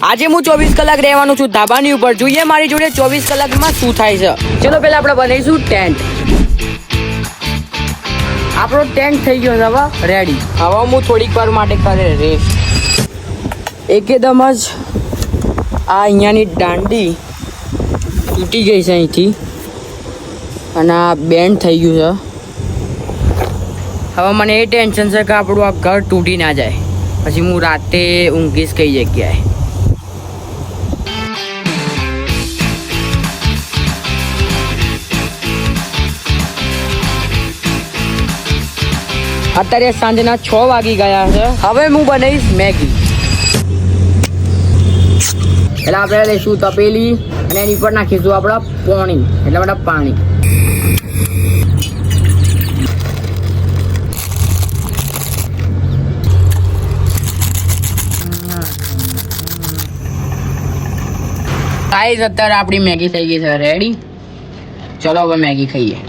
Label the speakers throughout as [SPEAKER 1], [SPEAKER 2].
[SPEAKER 1] આજે હું 24 કલાક રહેવાનું છું ધાબાની ઉપર. જોઈએ મારી જોડે 24 કલાકમાં શું થાય છે. ચલો પહેલા આપણે બનાવીશું ટેન્ટ. આપણો ટેન્ટ થઈ ગયો છે હવે રેડી. હવે હું થોડીક વાર માટે કરે રેસ્ટ. એકદમ જ આ અહીંયાની દાંડી તૂટી ગઈ છે અહીંથી અને આ બેન્ડ થઈ ગયું છે. હવે મને એ ટેન્શન છે કે આપણું આ ઘર તૂટી ના જાય પછી હું રાતે ઊંઘીશ કઈ જગ્યાએ. અત્યારે સાંજના 6 વાગી ગયા છે. હવે હું બનાવીશ મેગી. એટલે આપણે લઈશું તપેલી અને એની પર નાખીશું આપણા પાણી એટલે બધા પાણી. ગાઈસ અત્યારે આપણી મેગી થઈ ગઈ છે રેડી. ચલો હવે મેગી ખાઈએ.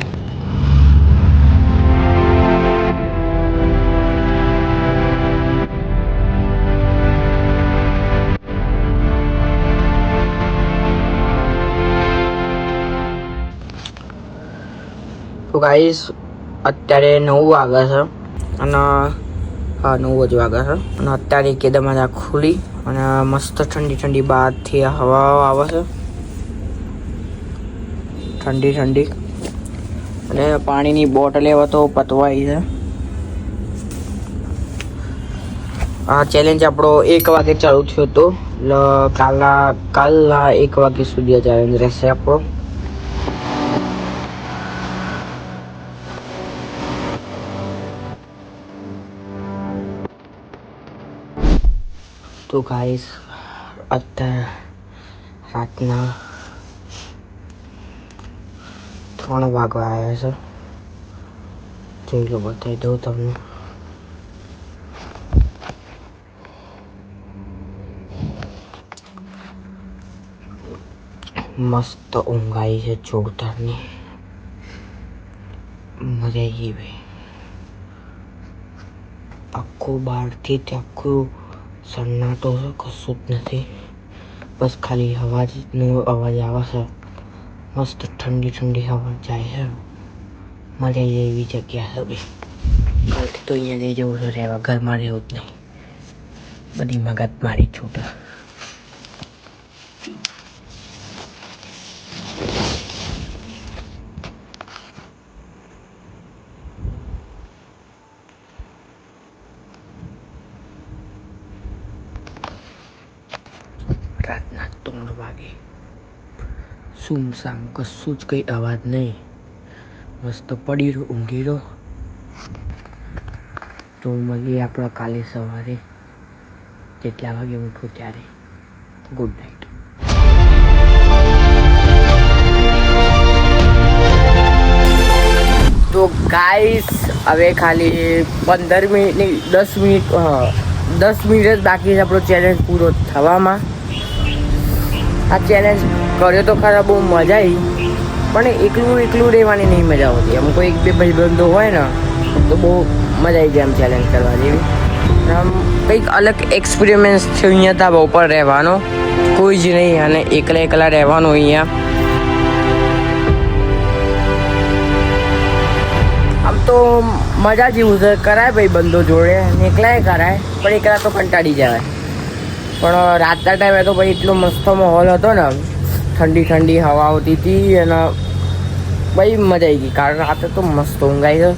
[SPEAKER 1] તો ગાઈસ અત્યારે 9 વાગ્યા છે અને 9 જ વાગ્યા છે અને અત્યારે એકદમ જ આ ખુલી અને મસ્ત ઠંડી ઠંડી બહારથી હવા આવે છે ઠંડી ઠંડી. અને પાણીની બોટલ એવા તો પતવાઈ છે. આ ચેલેન્જ આપણો 1 વાગે ચાલુ થયો હતો એટલે કાલના 1 વાગ્યા સુધી ચેલેન્જ રહેશે આપણો. તો ગાઈસ અત્યારે રાતના 3 વાગવા આવ્યા છે. જોઈ લો બતાવી દઉં તમને. મસ્ત ઊંઘ આવી છે જોરદારની. મજા આવી ગઈ ભાઈ. આખું બહારથી તે આખું સન્નાટો છે કશું જ નથી. બસ ખાલી અવાજનો અવાજ આવે છે. મસ્ત ઠંડી ઠંડી હવા જાય છે. મજા આવી જાય એવી જગ્યા છે ભાઈ. કાલથી તો અહીંયા જઈ જવું છે રહેવા. ઘરમાં રહેવું જ નહીં. બધી મગજ મારી છૂટે. રાતના 3 વાગે સુમસામ કશું જ કંઈ અવાજ નહીં. મસ્ત પડી રહ્યો ઊંઘી રહ્યો. તો મળીએ આપણે કાલે સવારે જેટલા વાગે ઉઠું ત્યારે. Good night. તો ગાઈસ હવે ખાલી 15 મિનિટ નહીં 10 મિનિટ 10 મિનિટ જ બાકી છે આપણો ચેલેન્જ પૂરો થવામાં. આ ચેલેન્જ કર્યો તો ખરા બહુ મજા આવી પણ એકલું રહેવાની નહીં મજા આવતી. આમ કોઈ 1-2 ભાઈબંધો હોય ને તો બહુ મજા આવી જાય આમ ચેલેન્જ કરવા જેવી. આમ કંઈક અલગ એક્સપિરિમેન્સ છે અહીંયા ધાબા ઉપર રહેવાનો. કોઈ જ નહીં અને એકલા રહેવાનું અહીંયા. આમ તો મજા જેવું છે. કરાય ભાઈબંધો જોડે અને એકલાય કરાય પણ એકલા તો કંટાળી જાય. પણ રાતના ટાઈમે તો ભાઈ એટલો મસ્ત માહોલ હતો ને ઠંડી ઠંડી હવા આવતી હતી અને ભાઈ મજા આવી ગઈ. કારણ રાતે તો મસ્ત ઊંઘ આવી છે.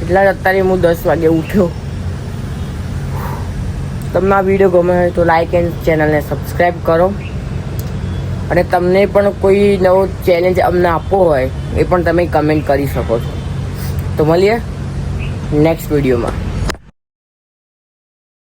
[SPEAKER 1] એટલા જ અત્યારે હું 10 વાગે ઉઠ્યો. તમને આ વિડીયો ગમે હોય તો લાઈક એન્ડ ચેનલને સબસ્ક્રાઈબ કરો. અને તમને પણ કોઈ નવો ચેલેન્જ અમને આપવો હોય એ પણ તમે કમેન્ટ કરી શકો છો. તો મળીએ નેક્સ્ટ વિડીયોમાં.